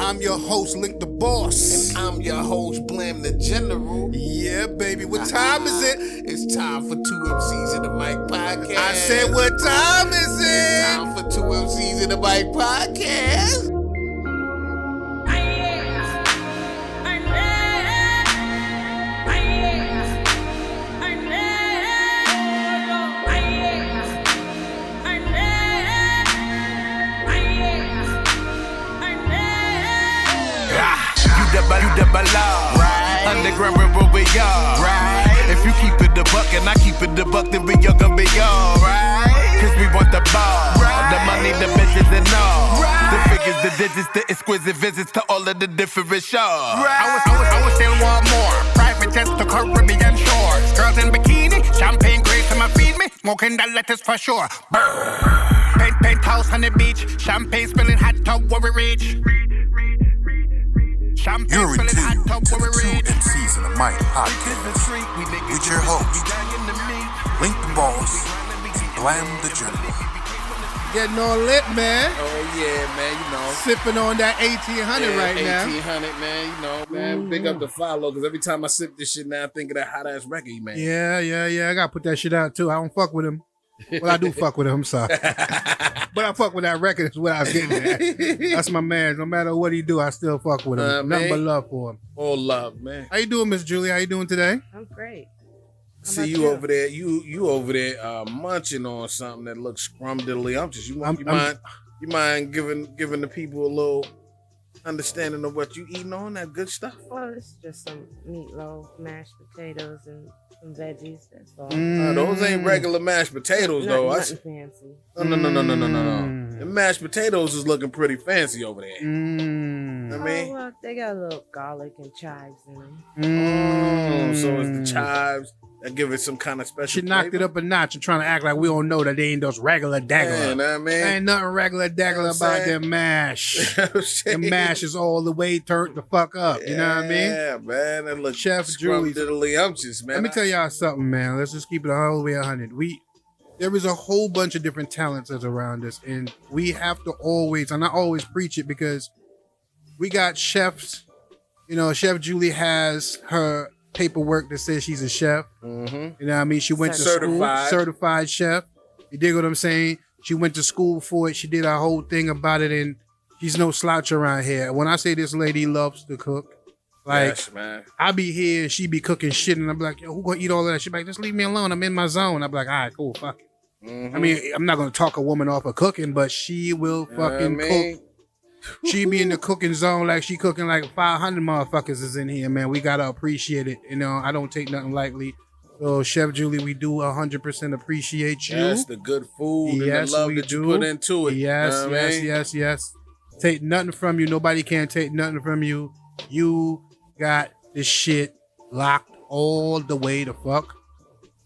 I'm your host, Link the Boss. And I'm your host, Blam the General. Yeah, baby. What time is it? It's time for 2 MCs in the Mic Podcast. I said, what time is it? It's time for 2 MCs in the Mic Podcast. You the below, right? Underground where we are, right? If you keep it the buck and I keep it the buck, then we all gonna be alright. Cause we want the ball, right? The money, the bitches and all, right? The figures, the digits, the exquisite visits to all of the different shows. Right. I was still want more. Private jets to Caribbean shores. Girls in bikini, champagne grapes on my feed me. Smoking the lettuce for sure. Penthouse on the beach, champagne spilling hot tub where we reach. You're in tune to the 2 MCs in the Mic Podcast with your host, Link the Boss, Blam the General. Getting all lit, man. Oh, yeah, man, you know. Sipping on that 1800 right now. 1800, man, you know, man. Big up the follow, because every time I sip this shit now, I think of that hot-ass record, man. Yeah. I gotta put that shit out, too. I don't fuck with him. Well, I do fuck with him, I'm sorry. But I fuck with that record is what I was getting at. That's my man. No matter what he do, I still fuck with him. Nothing but love for him. All love, man. How you doing, Miss Julie? How you doing today? I'm great. See you over there. You over there munching on something that looks scrumdiddly-umptious. You mind giving the people a little understanding of what you eating on, that good stuff? Well, it's just some meatloaf, mashed potatoes, and some veggies. That's all. Those ain't regular mashed potatoes, though. Nothing fancy. No. The mashed potatoes is looking pretty fancy over there. I mean, well, they got a little garlic and chives in them. So it's the chives that give it some kind of special She knocked flavor? it up a notch and trying to act like we don't know that they ain't those regular daggler. Man, I mean, Ain't nothing regular daggler about them mash. Them mash is all the way turned the fuck up. You know what I mean? Yeah, man. That looks Chef Julie's. scrumdiddly-umptious, man. Let me tell y'all something, man. Let's just keep it all the way 100. There is a whole bunch of different talents that's around us, and we have to always, and I always preach it because we got chefs. You know, Chef Julie has her paperwork that says she's a chef. Mm-hmm. You know what I mean? She went to school, certified chef. You dig what I'm saying? She went to school for it. She did a whole thing about it, and she's no slouch around here. When I say this lady loves to cook, like, yes, man. I be here and she be cooking shit, and I'm like, yo, who gonna eat all of that? She be like, just leave me alone. I'm in my zone. I'm like, all right, cool, fuck it. Mm-hmm. I mean, I'm not gonna talk a woman off of cooking, but she will fucking cook. She be in the cooking zone like she cooking like 500 motherfuckers is in here, man. We gotta appreciate it. You know, I don't take nothing lightly. So, Chef Julie, we do 100% appreciate you. Yes, the good food and the love that you put into it. Yes. Take nothing from you. Nobody can take nothing from you. You got this shit locked all the way the fuck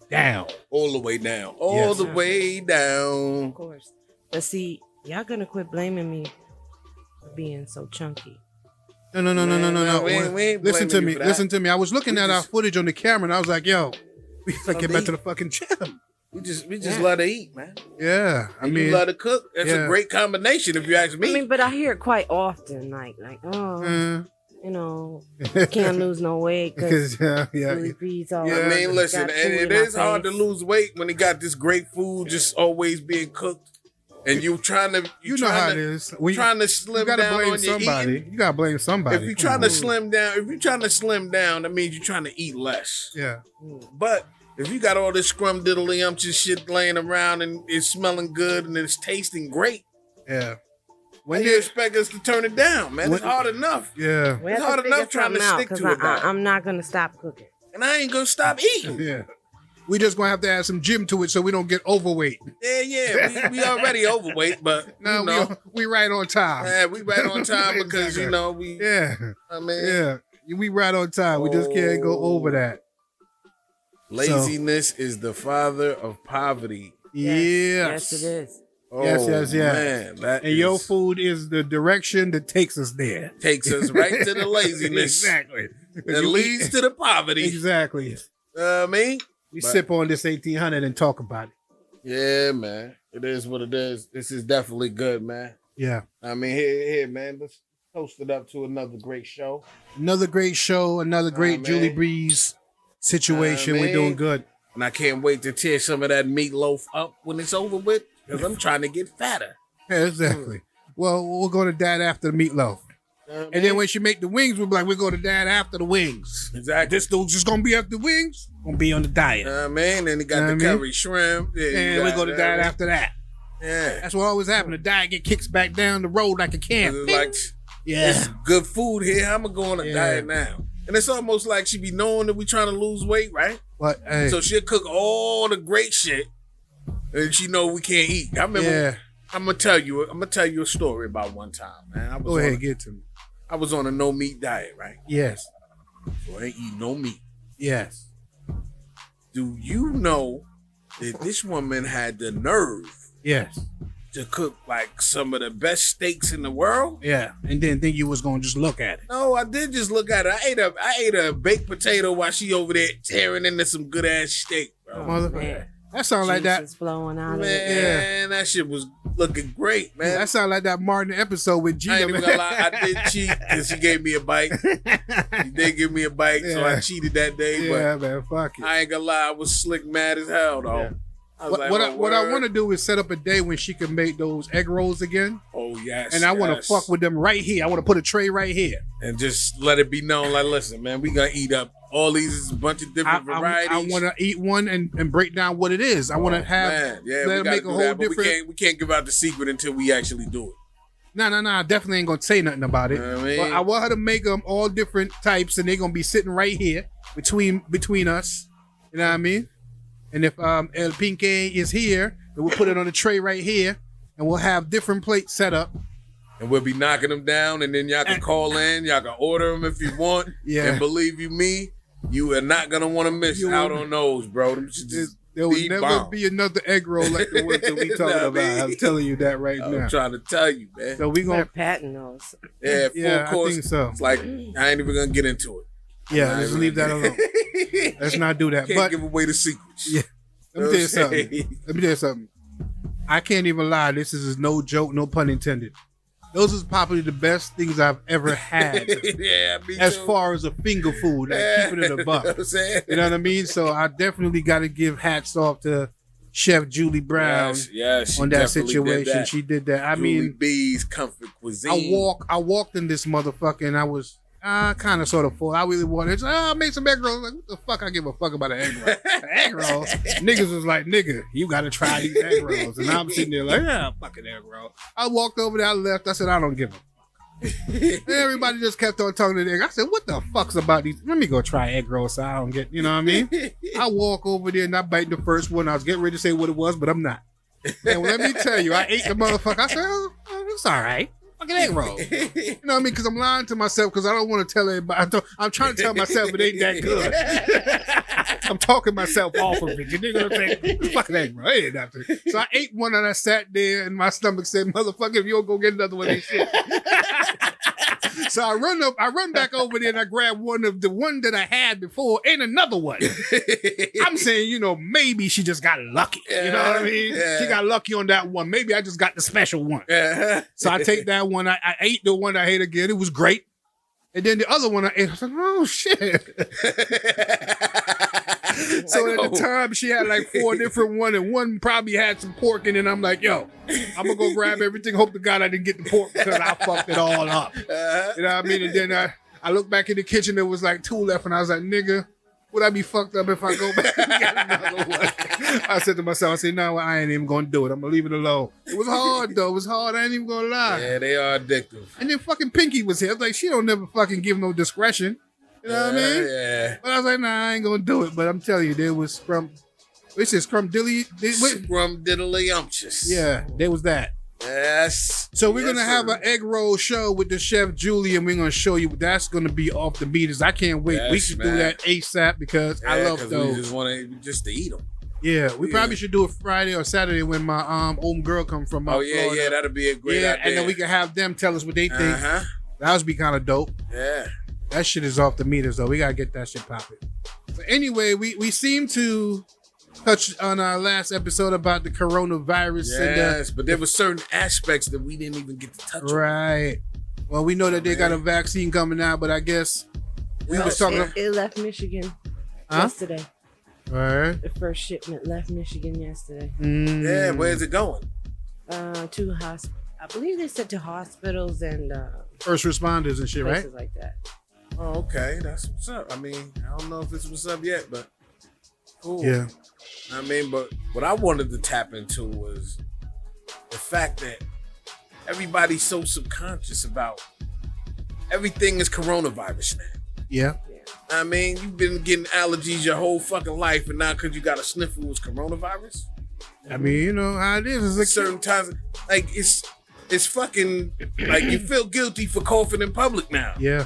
down. All the way down. All the way down. Of course. But see, y'all gonna quit blaming me for being so chunky. No. We ain't Listen to blaming you me. for Listen to me. I was looking at our footage on the camera, and I was like, yo, we gotta get back to the fucking gym. We just love to eat, man. Yeah. I mean, you love to cook. That's a great combination if you ask me. I mean, but I hear it quite often, like, you know, can't lose no weight because really feeds all. I mean, listen, and it is hard to lose weight when you got this great food just always being cooked, and you trying to, you know how it is. When trying to slim you down blame on your somebody. eating. You gotta blame somebody. If you're trying to slim down, that means you're trying to eat less. Yeah. But if you got all this scrumdiddly-umptious shit laying around and it's smelling good and it's tasting great, yeah. When do you expect us to turn it down, man? It's hard enough. Yeah. We it's hard enough trying to stick to it. I'm not gonna stop cooking. And I ain't gonna stop eating. Yeah. We just gonna have to add some gym to it so we don't get overweight. Yeah. We already overweight, but no, you know, we right on time. Yeah, we right on time because you know we. Yeah. I mean, yeah, we right on time. We just can't go over that. Laziness is the father of poverty. Yes, it is. Yes. Man, and your food is the direction that takes us there. Takes us right to the laziness. Exactly. That leads to the poverty. Exactly. I mean, we sip on this 1800 and talk about it. Yeah, man. It is what it is. This is definitely good, man. Yeah. I mean, here, man. Let's Posted up to another great show. Another great show. Another great Julie Breeze situation. We're doing good. And I can't wait to tear some of that meatloaf up when it's over with, because I'm trying to get fatter. Yeah, exactly. Well, we'll go to Dad after the meatloaf. And then when she make the wings, we'll be like, we're going to Dad after the wings. Exactly. This dude's just going to be after the wings. Going to be on the diet. Man, and he got the curry shrimp. And we go to Dad after that. Yeah. That's what always happens. The diet get kicks back down the road like a can. It's like, it's good food here. I'm going to go on a diet now. And it's almost like she be knowing that we trying to lose weight, right? But, hey. So she'll cook all the great shit, and she know we can't eat. I remember. I'm gonna tell you a story about one time, man. Go ahead, get to me. I was on a no meat diet, right? Yes. So I ain't eat no meat. Yes. Do you know that this woman had the nerve? Yes. To cook like some of the best steaks in the world? Yeah. And didn't think you was gonna just look at it. No, I did just look at it. I ate a baked potato while she over there tearing into some good ass steak, bro. Motherfucker. That sounds like that. Flowing out man, that shit was looking great, man. That sounds like that Martin episode with Gina. I ain't even gonna lie, I did cheat because she gave me a bite. She did give me a bite, so I cheated that day. Yeah, but man, fuck it. I ain't gonna lie, I was slick mad as hell, though. Yeah. What I want to do is set up a day when she can make those egg rolls again. Oh, yes. And I want to fuck with them right here. I want to put a tray right here. And just let it be known, like, listen, man, we gonna eat up all these bunch of different varieties. I want to eat one and break down what it is. I want to have we let make a whole different. We can't give out the secret until we actually do it. No. I definitely ain't gonna say nothing about it. You know what I mean? But I want her to make them all different types, and they're gonna be sitting right here between us. You know what I mean? And if El Pinque is here, then we'll put it on the tray right here, and we'll have different plates set up. And we'll be knocking them down, and then y'all can call in. Y'all can order them if you want. Yeah. And believe you me, you are not going to want to miss out on those, bro. There will never be another egg roll like the ones that we talking about. I'm telling you that right now. I'm trying to tell you, man. So we going to patent those. Yeah, full course. I think so. It's like, I ain't even going to get into it. Yeah, let's leave that alone. Let's not do that. Can't give away the secrets. Yeah. Let me tell you something. I can't even lie. This is no joke, no pun intended. Those is probably the best things I've ever had. Yeah, me as too. far as a finger food, like keeping it a buck. You know what I mean? So I definitely got to give hats off to Chef Julie Brown on that situation. She did that. I mean, B's Comfort Cuisine. I walked in this motherfucker and I was kind of sort of full. I really wanted. I made some egg rolls. Like, what the fuck? I give a fuck about an egg roll. Egg rolls. Niggas was like, nigga, you got to try these egg rolls. And I'm sitting there like, yeah, fucking egg roll. I walked over there. I left. I said, I don't give a fuck. And everybody just kept on talking to the egg. I said, what the fuck's about these? Let me go try egg rolls so I don't get, you know what I mean? I walk over there and I bite the first one. I was getting ready to say what it was, but I'm not. And let me tell you, I ate the motherfucker. I said, oh, it's all right. Fucking egg roll. You know what I mean? Because I'm lying to myself because I don't want to tell everybody. I'm trying to tell myself it ain't that good. I'm talking myself off of it. You know what I'm saying? It's fucking egg roll. It ain't nothing. So I ate one and I sat there and my stomach said, motherfucker, if you don't go get another one of these shit. So I run back over there and I grab one of the one that I had before and another one. I'm saying, maybe she just got lucky. You know what I mean? Yeah. She got lucky on that one. Maybe I just got the special one. So I take that one. I ate the one I ate again. It was great. And then the other one I ate, I was like, oh shit. So at the time she had like 4 different ones and one probably had some pork in it. And I'm like, yo, I'm gonna go grab everything. Hope to God I didn't get the pork because I fucked it all up. You know what I mean? And then I looked back in the kitchen, there was like 2 left and I was like, nigga, would I be fucked up if I go back and get another one? I said to myself, no, I ain't even gonna do it. I'm gonna leave it alone. It was hard though. It was hard. I ain't even gonna lie. Yeah, they are addictive. And then fucking Pinky was here. I was like, she don't never fucking give no discretion. You know what I mean? Yeah. But I was like, nah, I ain't gonna do it. But I'm telling you, there was Scrumdiddlyumptious. Yeah, there was that. Yes. So we're gonna have an egg roll show with the Chef Julie, and we're gonna show you that's gonna be off the meters. I can't wait. Yes, we should do that ASAP because I love those. We just want to eat them. Yeah, we probably should do it Friday or Saturday when my old girl come from. Florida. That'll be a great idea. And then we can have them tell us what they think. That would be kind of dope. Yeah. That shit is off the meters though. We gotta get that shit popping. But anyway, we seem to touch on our last episode about the coronavirus. Yes, but there were certain aspects that we didn't even get to touch on. Right. Well, we know that they got a vaccine coming out, but I guess we was talking. It left Michigan yesterday. All right. The first shipment left Michigan yesterday. Yeah, where's it going? To I believe they said to hospitals and first responders and shit, right? Places like that. Oh, okay, that's what's up. I mean, I don't know if it's what's up yet, but cool. Yeah. I mean, but what I wanted to tap into was the fact that everybody's so subconscious about everything is coronavirus now. Yeah. I mean, you've been getting allergies your whole fucking life, and now because you got a sniffle, it's coronavirus. I mean, you know how it is. It's like Certain times, like it's fucking like you feel guilty for coughing in public now. Yeah.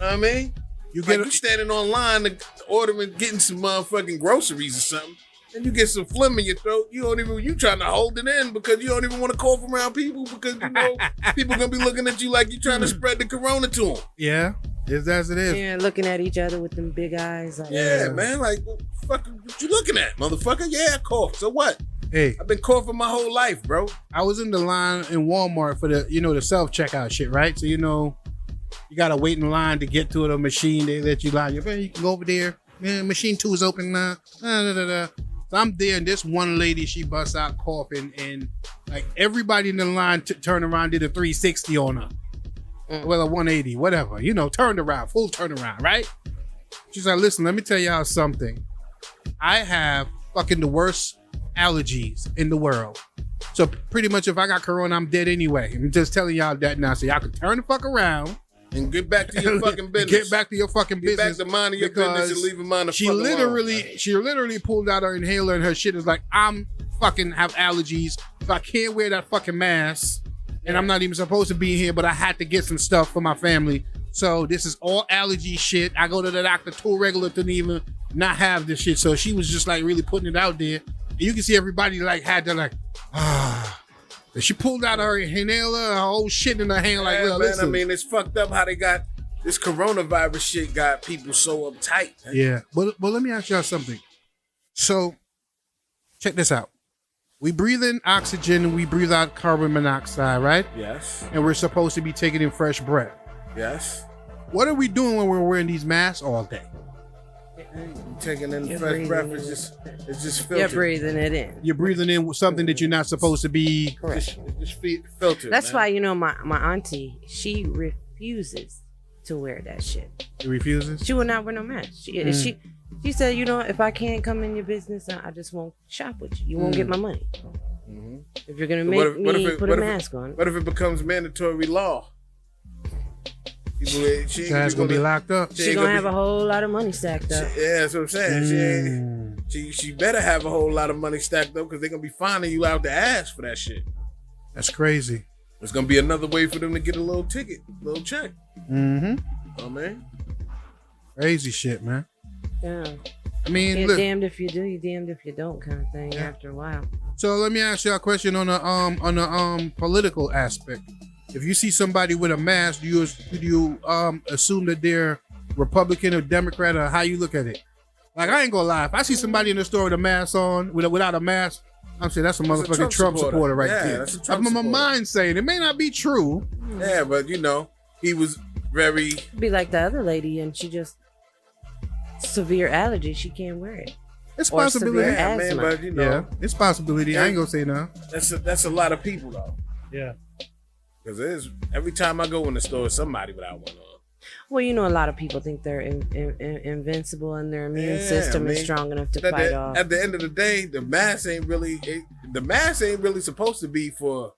Know what I mean, You get you standing online to ordering, getting some motherfucking groceries or something, and you get some phlegm in your throat. You trying to hold it in because you don't even want to cough around people because you know people gonna be looking at you like you trying to spread the corona to them. Yeah. It's as it is. Yeah, looking at each other with them big eyes. Like, Yeah, man. Like, what you looking at, motherfucker? Yeah, I cough. So what? Hey, I've been coughing my whole life, bro. I was in the line in Walmart for the self checkout shit, right? So you gotta wait in line to get to the machine. They let you line. You can go over there. Man, machine 2 is open now. So I'm there, and this one lady, she busts out coughing, and like everybody in the line turned around, did a 360 on her. Well, a 180, whatever. Turned around, full turnaround, right? She's like, listen, let me tell y'all something. I have fucking the worst allergies in the world. So pretty much if I got corona, I'm dead anyway. I'm just telling y'all that now. So y'all can turn the fuck around. And get back to your fucking business. Get back to your fucking Get business. back to minding your business and leaving mine the she fuck literally, alone. She literally pulled out her inhaler and her shit is like, I'm fucking have allergies. So I can't wear that fucking mask. And I'm not even supposed to be here, but I had to get some stuff for my family. So this is all allergy shit. I go to the doctor too regular to even not have this shit. So she was just like really putting it out there. And you can see everybody like had to like, And she pulled out her inhaler, her whole shit in her hand like, well, man, listen. I mean, it's fucked up how they got this coronavirus shit got people so uptight. Man. Yeah. But let me ask y'all something. So check this out. We breathe in oxygen and we breathe out carbon monoxide, right? Yes. And we're supposed to be taking in fresh breath. Yes. What are we doing when we're wearing these masks all day? Taking in You're fresh breath breathing is just You're filtered. breathing it in. You're breathing in something that you're not supposed to be. Correct. It's just filtered. That's man. why, my auntie, she refuses to wear that shit. It refuses? She will not wear no mask. She said, if I can't come in your business, I just won't shop with you. You won't get my money. Mhm. If you're gonna But make what if me it- put what a if it- mask on. What if it becomes mandatory law? She That's gonna be locked up. She's gonna have a whole lot of money stacked up. Yeah, that's what I'm saying. She better have a whole lot of money stacked up because they're gonna be finding you out the ass for that shit. That's crazy. It's gonna be another way for them to get a little ticket, little check. Mm-hmm. Oh man. Crazy shit, man. Yeah. I mean, You're look. damned if you do, you're damned if you don't kind of thing after a while. So let me ask you a question on the political aspect. If you see somebody with a mask, do you assume that they're Republican or Democrat, or how you look at it? Like, I ain't gonna lie, if I see somebody in the store with a mask on, without a mask, I'm saying that's a motherfucking Trump supporter right Yeah, there. that's a Trump I'm in my supporter. mind saying it may not be true. Yeah, but he was very. Be like the other lady, and she just severe allergy. She can't wear it. It's Or possibility. severe Yeah, man, asthma. but Yeah, it's possibility. I ain't gonna say no. that's a lot of people though. Yeah. Because every time I go in the store, somebody without one on. Well, a lot of people think they're invincible and their immune Yeah, system I is mean, strong enough to At fight the, off. at the end of the day, the mask ain't really supposed to be for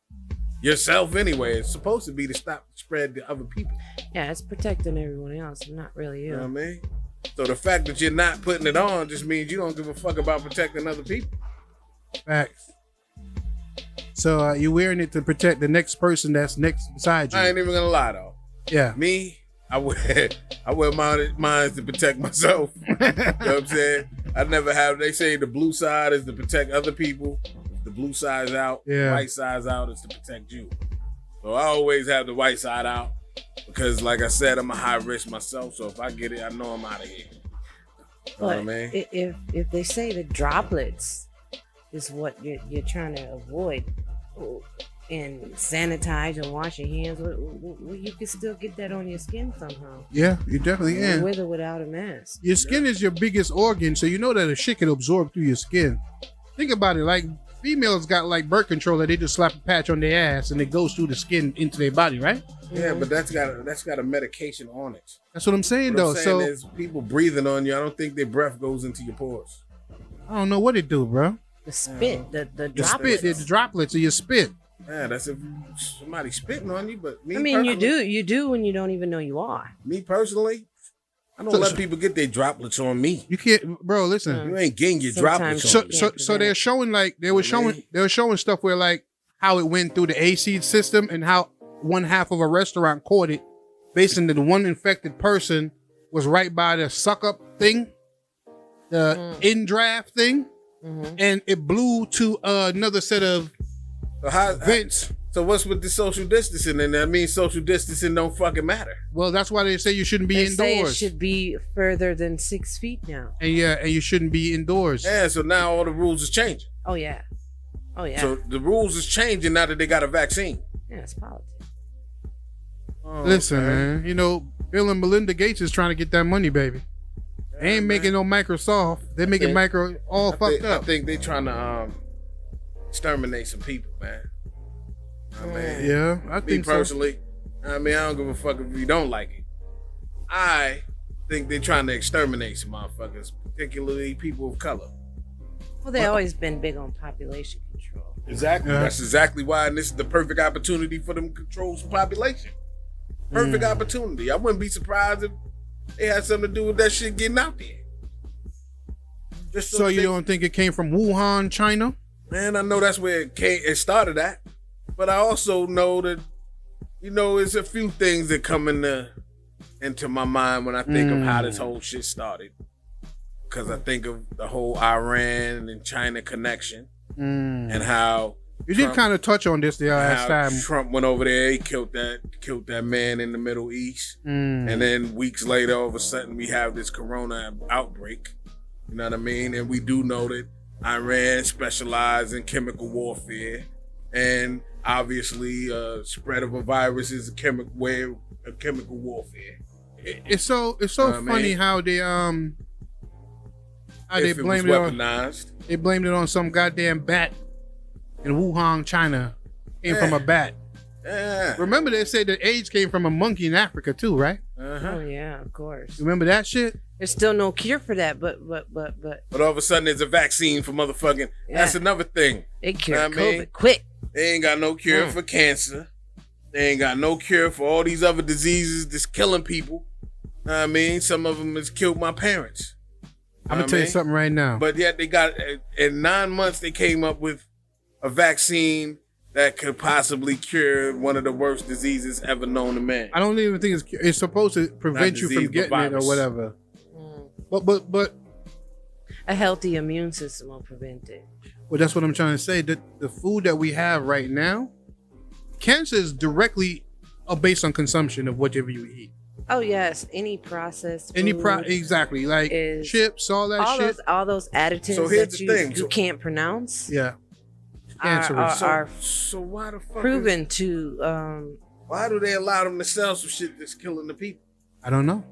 yourself anyway. It's supposed to be to stop the spread to other people. Yeah, it's protecting everyone else, not really You know you. what I mean? So the fact that you're not putting it on just means you don't give a fuck about protecting other people. Facts. So you're wearing it to protect the next person that's next beside you. I ain't even gonna lie though. Yeah. Me, I wear mine to protect myself. You know what I'm saying? I never have. They say the blue side is to protect other people. If the blue side's out, Yeah. the white side's out is to protect you. So I always have the white side out because, like I said, I'm a high risk myself. So if I get it, I know I'm out of here. You know what I But mean? if they say the droplets is what you're trying to avoid, and sanitize and wash your hands, well, you can still get that on your skin somehow. Yeah, you definitely can. With or without a mask. Your skin is your biggest organ, so you know that a shit can absorb through your skin. Think about it, like females got like birth control that they just slap a patch on their ass and it goes through the skin into their body, right? Yeah, but that's got a medication on it. That's what I'm saying, What though. I'm saying So is people breathing on you. I don't think their breath goes into your pores. I don't know what it do, bro. The spit, the The droplets. spit, the droplets of your spit. Yeah, that's if somebody spitting on you. But me, I mean, you personally- do when you don't even know you are. Me personally, I don't let people get their droplets on me. You can't, bro. Listen. You ain't getting your Sometimes droplets So on me. so they're showing like they were showing stuff where like how it went through the AC system and how one half of a restaurant caught it, based on the one infected person was right by the suck up thing, the in draft thing, and it blew to another set of vents. So what's with the social distancing? And that means social distancing don't fucking matter. Well, that's why they say you shouldn't be They say it indoors. should be further than 6 feet now. And you shouldn't be indoors. Yeah, so now all the rules is changing. Oh yeah. Oh yeah. So the rules is changing now that they got a vaccine. Yeah, it's politics. Listen, man. You know, Bill and Melinda Gates is trying to get that money, baby. They ain't making no Microsoft. They're making micro all fucked up. I think they trying to exterminate some people, man. I mean, Yeah, I me think so. personally, I mean, I don't give a fuck if you don't like it. I think they're trying to exterminate some motherfuckers, particularly people of color. Well, they always been big on population control. Exactly. Yeah. That's exactly why, and this is the perfect opportunity for them to control some population. Perfect opportunity. I wouldn't be surprised if they had something to do with that shit getting out there. Just So you they- don't think it came from Wuhan, China? Man, I know that's where it started at, but I also know that, you know, it's a few things that come into my mind when I think of how this whole shit started. Because I think of the whole Iran and China connection and how You did Trump- kind of touch on this the last how time. Trump went over there, he killed that man in the Middle East, Mm. and then weeks later, all of a sudden, we have this corona outbreak. You know what I mean? And we do know that Iran specialized in chemical warfare, and obviously, spread of a virus is a chemical warfare. It's so Know what I funny mean? how they If it was blamed it on weaponized, they blamed it on some goddamn bat in Wuhan, China. Came from Yeah. a bat. yeah. Remember they said that AIDS came from a monkey in Africa too, right? Uh-huh. Oh yeah, of course. Remember that shit? There's still no cure for that, but But all of a sudden, there's a vaccine for motherfucking. That's Yeah. another thing. it cured I mean, COVID quick. They ain't got no cure for cancer. They ain't got no cure for all these other diseases that's killing people. I mean, some of them has killed my parents. I'm gonna tell you something right now. But yet they got, in 9 months, they came up with a vaccine that could possibly cure one of the worst diseases ever known to man. I don't even think it's supposed to prevent you from disease, but getting it or virus. whatever. Mm. But A healthy immune system will prevent it. well, that's what I'm trying to say. The food that we have right now, cancer is directly based on consumption of whatever you eat. Oh yes, any processed Any food, exactly like is- chips, all that shit. all those additives So here's that the you, thing. you So- can't pronounce Yeah, are, cancerous. are So why the fuck proven to why do they allow them to sell some shit that's killing the people? I don't know.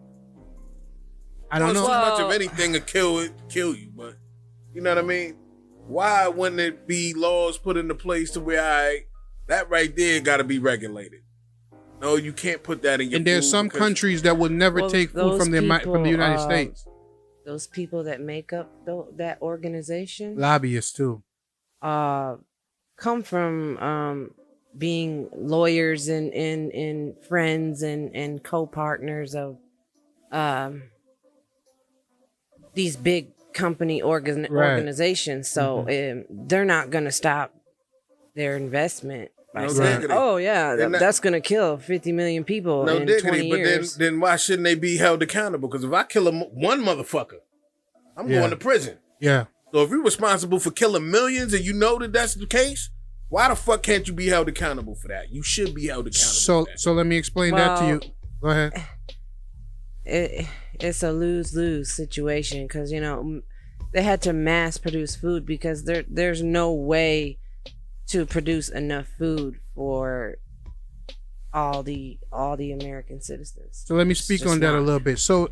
I don't Well, know. too much of Well- anything to kill you, but you know what I mean? Why wouldn't it be laws put into place to where that right there got to be regulated? No, you can't put that in your And there's food some because- countries that will never Well, take food those from the people, United States. those people that make up that organization Lobbyists too. come from being lawyers and friends and co-partners of these big company organizations. So they're not going to stop their investment by No saying, diggity. "Oh yeah, They're not- that's going to kill 50 million people No in 20 diggity, but years." then why shouldn't they be held accountable? Because if I kill one motherfucker, I'm Yeah. going to prison. Yeah. So if you're responsible for killing millions and you know that that's the case, why the fuck can't you be held accountable for that? You should be held accountable. for that. So let me explain that to you. Go ahead. It's a lose-lose situation because they had to mass produce food because there's no way to produce enough food for all the American citizens. So let me speak on that a little bit. So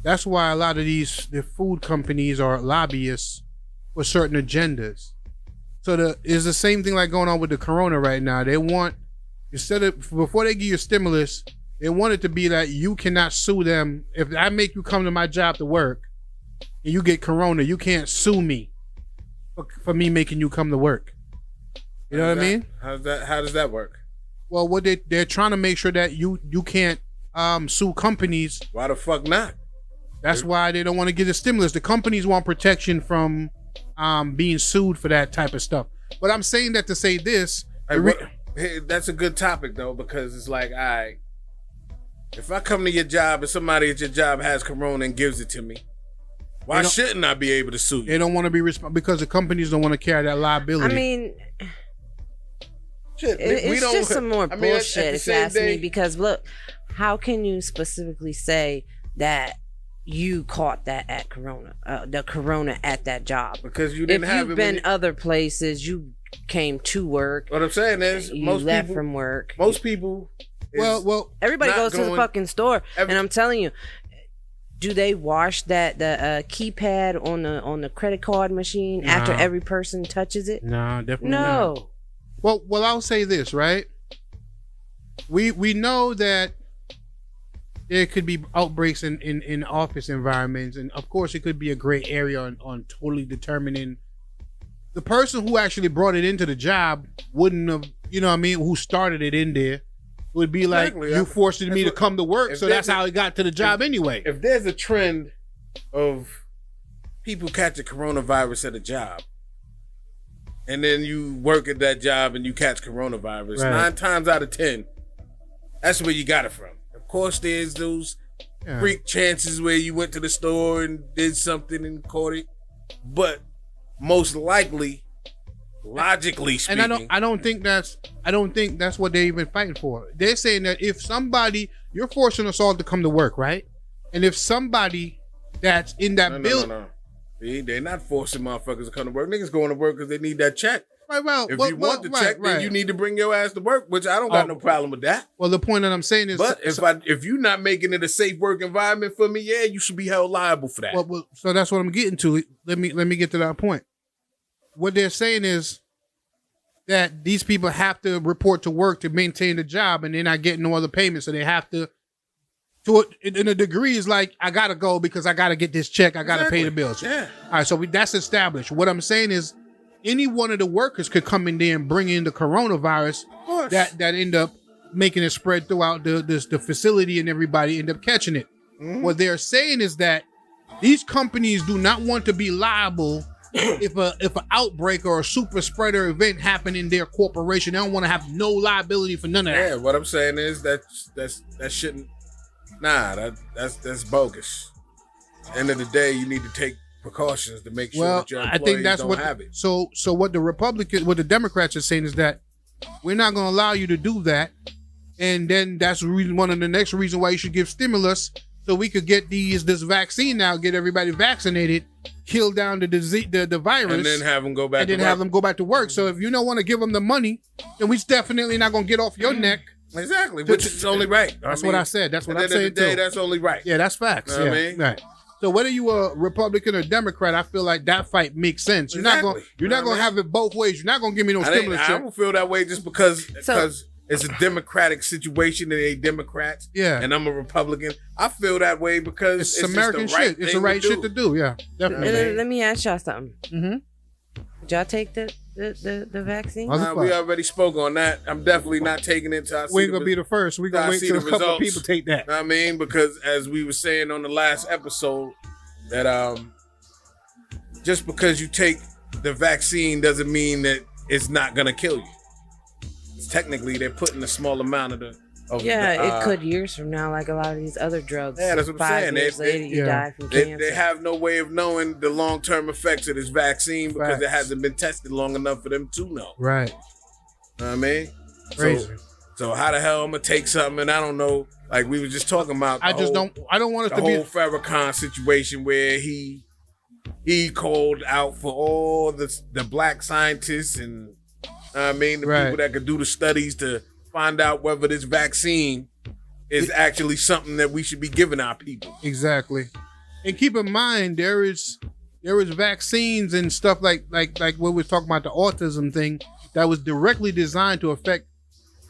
that's why a lot of the food companies are lobbyists for certain agendas. So it's the same thing like going on with the corona right now. They want, before they give you a stimulus, they want it to be that you cannot sue them. If I make you come to my job to work and you get corona, you can't sue me for me making you come to work. You know what I mean? How does that work? Well, what they're trying to make sure that you can't sue companies. Why the fuck not? That's why they don't want to get a stimulus. The companies want protection from being sued for that type of stuff. But I'm saying that to say this. Hey, that's a good topic though, because it's like, all right, if I come to your job and somebody at your job has corona and gives it to me, why shouldn't I be able to sue you? They don't want to be responsible because the companies don't want to carry that liability. I mean, shit, it's just some more bullshit if you ask me. Because look, how can you specifically say that you caught that at corona, the corona at that job? Because you didn't have it. If you've been other places, you came to work. What I'm saying is, you most left people, from work. Most people. Well, everybody goes to the fucking store, and I'm telling you, do they wash the keypad on the credit card machine after every person touches it? No, definitely no. Not. Well, I'll say this, right? We know that there could be outbreaks in office environments, and of course, it could be a gray area on totally determining. The person who actually brought it into the job wouldn't have, you know what I mean, who started it in there, would be like, you forced me to come to work, so that's how it got to the job anyway. If there's a trend of people catching coronavirus at a job, and then you work at that job and you catch coronavirus, 9 times out of 10, that's where you got it from. Of course, there's those freak chances where you went to the store and did something and caught it, but most likely, logically speaking, and I don't think that's what they're even fighting for. They're saying that if somebody, you're forcing us all to come to work, right? And if somebody that's in that building, no. They're not forcing motherfuckers to come to work. Niggas going to work because they need that check. Right, well, if you want the check, then you need to bring your ass to work, which I don't got no problem with that. Well, the point that I'm saying is, but if you're not making it a safe work environment for me, you should be held liable for that. Well, so that's what I'm getting to. Let me get to that point. What they're saying is that these people have to report to work to maintain the job, and they're not getting no other payments, so they have to in a degree is like, I gotta go because I gotta get this check, I gotta pay the bills. Yeah. All right, so that's established. What I'm saying is, any one of the workers could come in there and bring in the coronavirus that end up making it spread throughout the facility, and everybody end up catching it. Mm-hmm. What they're saying is that these companies do not want to be liable if an outbreak or a super spreader event happen in their corporation. They don't want to have no liability for none of that. Yeah, what I'm saying is that shouldn't. That's bogus. End of the day, you need to take precautions to make sure that your employees don't have it. So what the Democrats are saying is that we're not going to allow you to do that, and then that's one of the next reason why you should give stimulus, so we could get this vaccine now, get everybody vaccinated, kill down the disease, the virus, and then have them go back. Have them go back to work. So if you don't want to give them the money, then we definitely not going to get off your neck. Exactly, which is only right. That's what I said. That's what I'm saying too. That's only right. Yeah, that's facts. Know what I mean? Right. So whether you a Republican or Democrat, I feel like that fight makes sense. You're not going to have it both ways. You're not going to give me no stimulus check. I don't feel that way just because it's a Democratic situation and they Democrats. Yeah. And I'm a Republican. I feel that way because it's American shit. It's the right shit to do. Yeah, definitely. Let me ask y'all something. Mm-hmm. Did y'all take the vaccine? We already spoke on that. I'm definitely not taking it until I see we ain't gonna be the first. We're gonna wait till a couple of people take that. I mean, because as we were saying on the last episode, that just because you take the vaccine doesn't mean that it's not gonna kill you. Technically, they're putting a small amount of it could years from now, like a lot of these other drugs. Yeah, that's what I'm 5 saying. Years later, you die from cancer. They have no way of knowing the long-term effects of this vaccine because it hasn't been tested long enough for them to know. Right. Know what I mean? Crazy. So how the hell I'm gonna take something and I don't know? Like we were just talking about. I don't want it to be the whole Farrakhan situation where he called out for all the black scientists and I mean, the people that could do the studies to find out whether this vaccine is actually something that we should be giving our people. Exactly. And keep in mind, there is vaccines and stuff like what we're talking about, the autism thing, that was directly designed to affect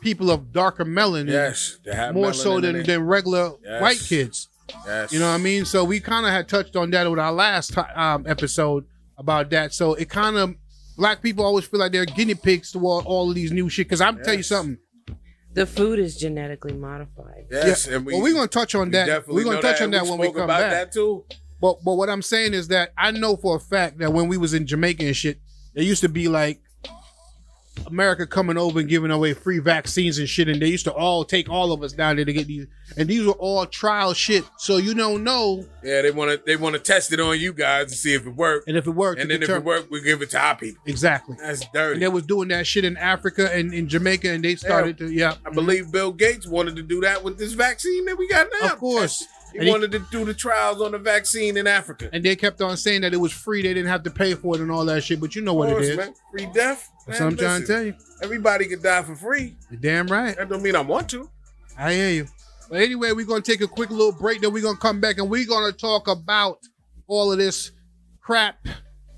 people of darker melanin. Yes. More so than regular white kids. Yes. You know what I mean? So we kind of had touched on that with our last episode about that. So it kind of, black people always feel like they're guinea pigs toward all of these new shit. Because I'm tell you something. The food is genetically modified. Yes. Yeah. Well, we're going to touch on that. We're going to touch on that when we come back. That too. But what I'm saying is that I know for a fact that when we was in Jamaica and shit, there used to be like America coming over and giving away free vaccines and shit, and they used to all take all of us down there to get these, and these were all trial shit. So you don't know. Yeah, they want to test it on you guys to see if it worked. And if it worked, and then if it worked, we give it to our people. Exactly. That's dirty. And they was doing that shit in Africa and in Jamaica, and they started to. I believe Bill Gates wanted to do that with this vaccine that we got now. Of course. He wanted to do the trials on the vaccine in Africa. And they kept on saying that it was free. They didn't have to pay for it and all that shit. But you know what it is. Man. Free death. That's what I'm trying to tell you. Everybody can die for free. You're damn right. That don't mean I want to. I hear you. But anyway, we're going to take a quick little break. Then we're going to come back and we're going to talk about all of this crap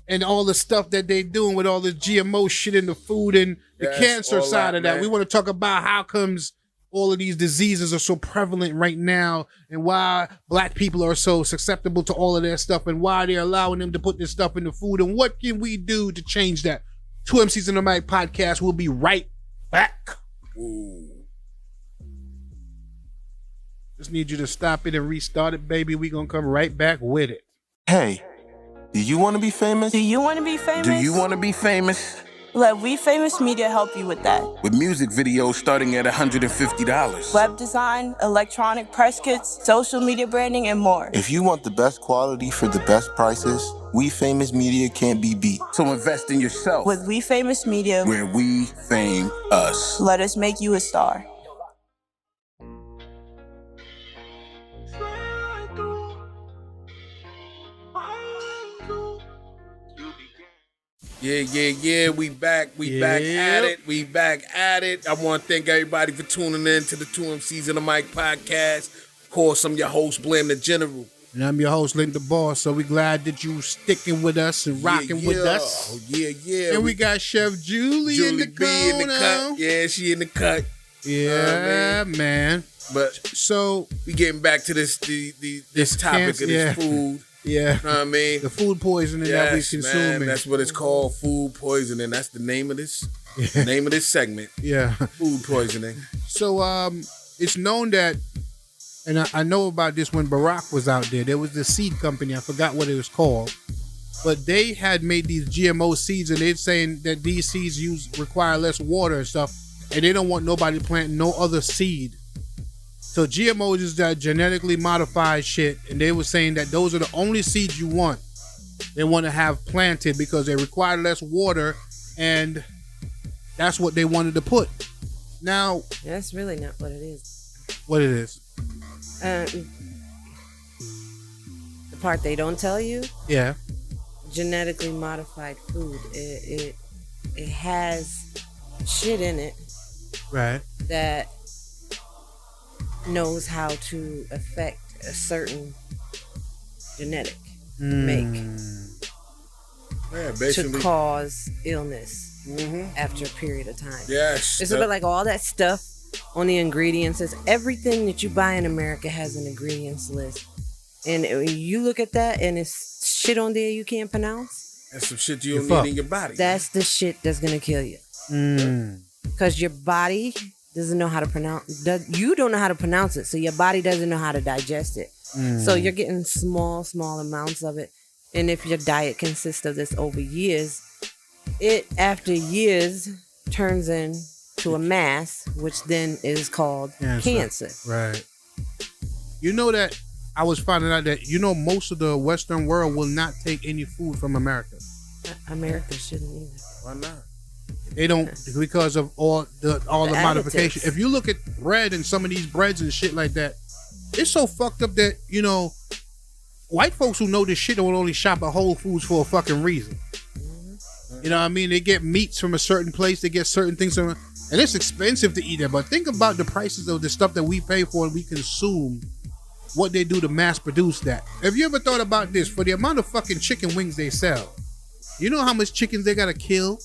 and all the stuff that they doing with all this GMO shit in the food and the cancer side of that. We want to talk about how comes all of these diseases are so prevalent right now and why black people are so susceptible to all of that stuff and why they're allowing them to put this stuff in the food and what can we do to change that. 2 MCs in the Mic podcast. We'll be right back. Ooh. Just need you to stop it and restart it, baby. We gonna come right back with it. Hey, do you want to be famous? Do you want to be famous? Do you want to be famous? Let We Famous Media help you with that. With music videos starting at $150. Web design, electronic press kits, social media branding, and more. If you want the best quality for the best prices, We Famous Media can't be beat. So invest in yourself. With We Famous Media, where we fame us. Let us make you a star. Yeah. We back. We back at it. I want to thank everybody for tuning in to the 2 MCs in the Mic podcast. Of course, I'm your host, Blam the General. And I'm your host, Link the Boss. So we glad that you sticking with us and rocking with us. Oh, yeah. And we got Chef Julie in the B in the cut. Yeah, she in the cut. Yeah, man. But so we getting back to this topic of this food. Yeah. You know what I mean? The food poisoning that we consuming. Man, that's what it's called, food poisoning. That's the name of this name of this segment. Yeah. Food poisoning. So it's known that, and I know about this when Barack was out there was this seed company, I forgot what it was called, but they had made these GMO seeds and they're saying that these seeds require less water and stuff, and they don't want nobody planting no other seed. So GMOs is that genetically modified shit, and they were saying that those are the only seeds you want. They want to have planted because they require less water, and that's what they wanted to put. Now, that's really not what it is. What it is? The part they don't tell you. Yeah. Genetically modified food. It has shit in it. Right. That knows how to affect a certain genetic make to cause illness after a period of time. Yes. It's a bit like all that stuff on the ingredients. Is everything that you buy in America has an ingredients list. And when you look at that and it's shit on there you can't pronounce. That's some shit you don't need in your body. That's the shit that's gonna kill you. Because your body doesn't know how to pronounce. You don't know how to pronounce it, so your body doesn't know how to digest it. So you're getting small amounts of it. And if your diet consists of this over years, it after years turns into a mass, which then is called cancer. Right. You know that I was finding out that most of the Western world will not take any food from America. America shouldn't either. Why not? They don't, because of all the modification. If you look at bread and some of these breads and shit like that, it's so fucked up that white folks who know this shit don't only shop at Whole Foods for a fucking reason. You know what I mean? They get meats from a certain place. They get certain things from, and it's expensive to eat it. But think about the prices of the stuff that we pay for and we consume. What they do to mass produce that. Have you ever thought about this? For the amount of fucking chicken wings they sell, you know how much chickens they gotta kill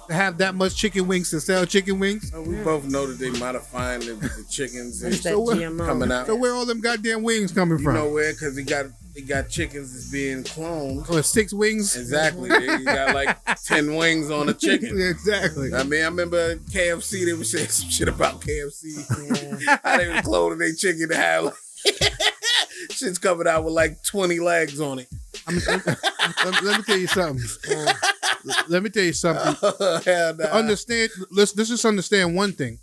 to have that much chicken wings to sell chicken wings? We both know that they modifying the chickens and That's that GMO. coming out. So where all them goddamn wings coming You from? know where? Because they got chickens that's being cloned. Or 6 wings? Exactly. They got like 10 wings on a chicken. Exactly. I mean, I remember KFC, they were saying some shit about KFC. How they was cloning their chicken to have like shit's coming out with like 20 legs on it. Let me tell you something. Let me tell you something. Hell nah. To understand, let's just understand one thing.